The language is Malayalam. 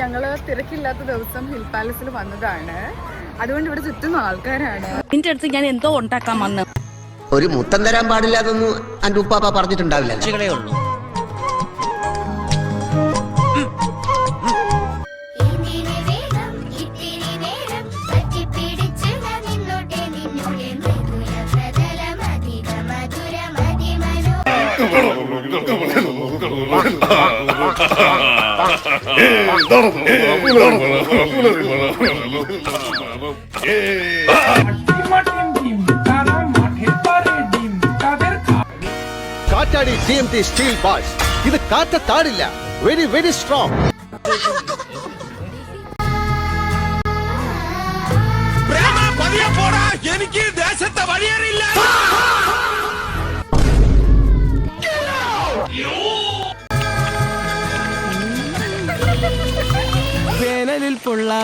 ഞങ്ങള് തിരക്കില്ലാത്ത ദിവസം ഹിൽ പാലസിൽ വന്നതാണ്. അതുകൊണ്ട് ഇവിടെ ചുറ്റും ആൾക്കാരാണ്. നിന്റെ അടുത്ത് ഞാൻ എന്തോ ഉണ്ടാക്കാൻ വന്ന് ഒരു മുത്തം തരാൻ പാടില്ലാതൊന്നും എന്റെ ഉപ്പാപ്പ പറഞ്ഞിട്ടുണ്ടാവില്ല. കാറ്റാടി TMT സ്റ്റീൽ ബാൾസ്. ഇത് കാറ്റത്താടില്ല. Very very strong. എനിക്ക് ദേശത്തെ വഴിയേറിയില്ല. വേനലിൽ പൊള്ള